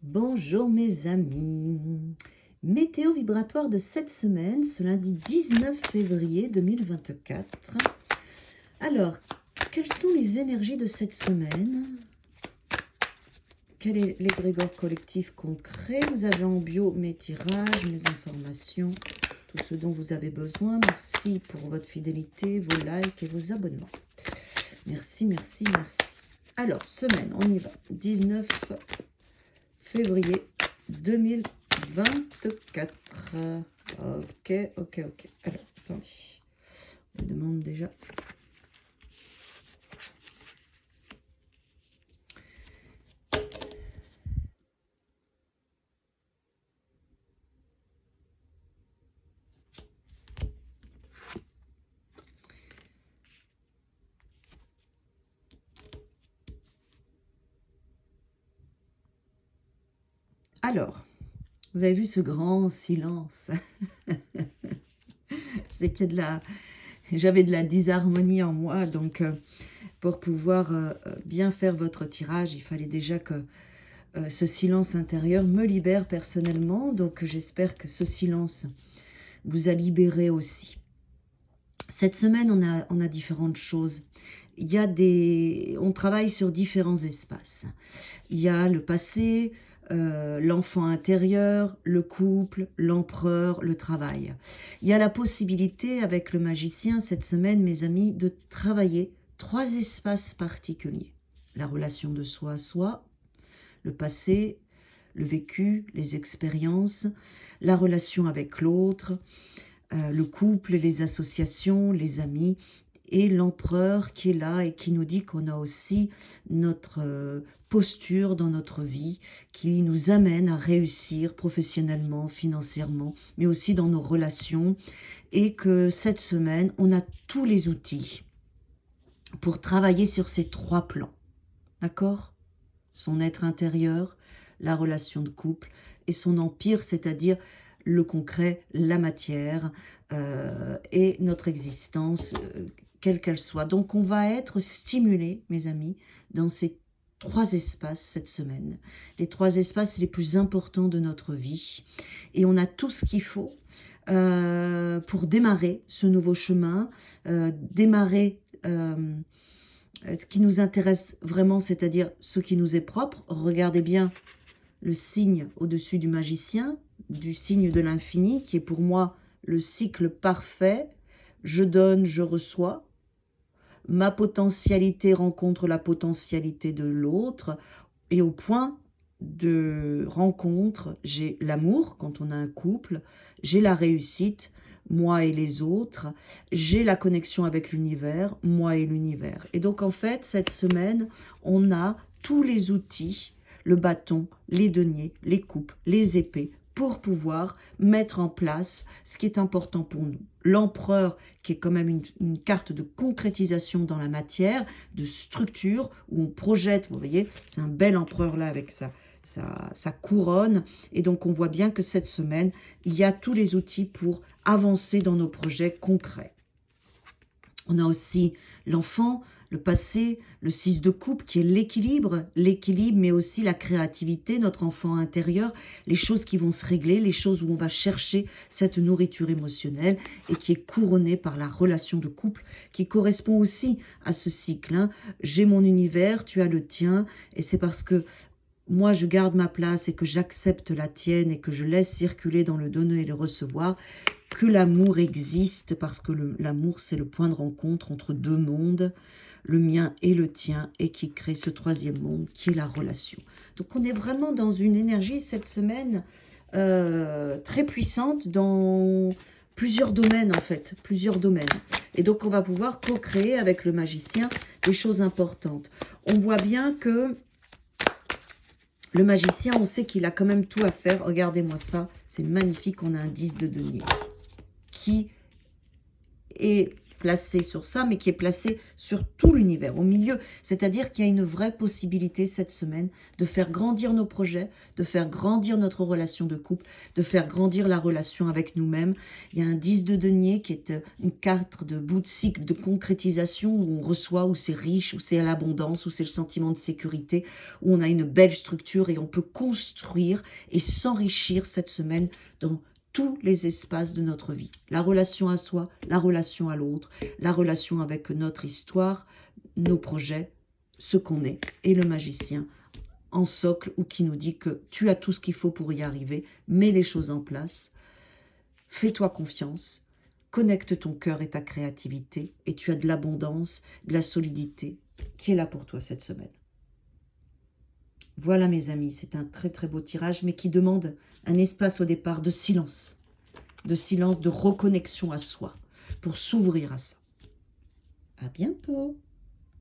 Bonjour mes amis. Météo vibratoire de cette semaine, ce lundi 19 février 2024. Alors, quelles sont les énergies de cette semaine? Quel est l'égrégore collectif concret? Vous avez en bio mes tirages, mes informations, tout ce dont vous avez besoin. Merci pour votre fidélité, vos likes et vos abonnements. Merci, merci, merci. Alors, semaine, on y va. 19 février 2024. Ok. Alors, attendez. On me demande déjà. Alors, vous avez vu ce grand silence? C'est qu'il y a de la... J'avais de la disharmonie en moi, donc pour pouvoir bien faire votre tirage, il fallait déjà que ce silence intérieur me libère personnellement. Donc j'espère que ce silence vous a libéré aussi. Cette semaine, on a différentes choses. Il y a on travaille sur différents espaces. Il y a le passé, l'enfant intérieur, le couple, l'empereur, le travail. Il y a la possibilité avec le magicien cette semaine, mes amis, de travailler 3 espaces particuliers. La relation de soi à soi, le passé, le vécu, les expériences, la relation avec l'autre, le couple, les associations, les amis, et l'empereur qui est là et qui nous dit qu'on a aussi notre posture dans notre vie, qui nous amène à réussir professionnellement, financièrement, mais aussi dans nos relations, et que cette semaine, on a tous les outils pour travailler sur ces 3 plans, d'accord? Son être intérieur, la relation de couple, et son empire, c'est-à-dire le concret, la matière et notre existence, quelle qu'elle soit. Donc on va être stimulé, mes amis, dans ces 3 espaces cette semaine. Les 3 espaces les plus importants de notre vie. Et on a tout ce qu'il faut pour démarrer ce nouveau chemin, démarrer ce qui nous intéresse vraiment, c'est-à-dire ce qui nous est propre. Regardez bien le signe au-dessus du magicien, du signe de l'infini, qui est pour moi le cycle parfait. Je donne, je reçois. Ma potentialité rencontre la potentialité de l'autre. Et au point de rencontre, j'ai l'amour, quand on a un couple, j'ai la réussite, moi et les autres, j'ai la connexion avec l'univers, moi et l'univers. Et donc en fait, cette semaine, on a tous les outils, le bâton, les deniers, les coupes, les épées, pour pouvoir mettre en place ce qui est important pour nous. L'empereur, qui est quand même une carte de concrétisation dans la matière, de structure, où on projette, vous voyez, c'est un bel empereur là avec sa couronne. Et donc on voit bien que cette semaine, il y a tous les outils pour avancer dans nos projets concrets. On a aussi l'enfant, le passé, le 6 de coupe qui est l'équilibre, mais aussi la créativité, notre enfant intérieur, les choses qui vont se régler, les choses où on va chercher cette nourriture émotionnelle et qui est couronnée par la relation de couple qui correspond aussi à ce cycle. Hein. J'ai mon univers, tu as le tien, et c'est parce que moi, je garde ma place et que j'accepte la tienne et que je laisse circuler dans le donner et le recevoir, que l'amour existe, parce que l'amour, c'est le point de rencontre entre 2 mondes, le mien et le tien, et qui crée ce 3e monde, qui est la relation. Donc, on est vraiment dans une énergie, cette semaine, très puissante dans plusieurs domaines, en fait, plusieurs domaines. Et donc, on va pouvoir co-créer avec le magicien des choses importantes. On voit bien que le magicien, on sait qu'il a quand même tout à faire. Regardez-moi ça, c'est magnifique. On a un 10 de denier qui est placé sur ça, mais qui est placé sur tout l'univers, au milieu. C'est-à-dire qu'il y a une vraie possibilité cette semaine de faire grandir nos projets, de faire grandir notre relation de couple, de faire grandir la relation avec nous-mêmes. Il y a un 10 de denier qui est une carte de bout de cycle, de concrétisation, où on reçoit, où c'est riche, où c'est à l'abondance, où c'est le sentiment de sécurité, où on a une belle structure et on peut construire et s'enrichir cette semaine dans tous les espaces de notre vie. La relation à soi, la relation à l'autre, la relation avec notre histoire, nos projets, ce qu'on est, et le magicien en socle, ou qui nous dit que tu as tout ce qu'il faut pour y arriver, mets les choses en place, fais-toi confiance, connecte ton cœur et ta créativité, et tu as de l'abondance, de la solidité qui est là pour toi cette semaine. Voilà mes amis, c'est un très très beau tirage, mais qui demande un espace au départ de silence, de reconnexion à soi, pour s'ouvrir à ça. À bientôt.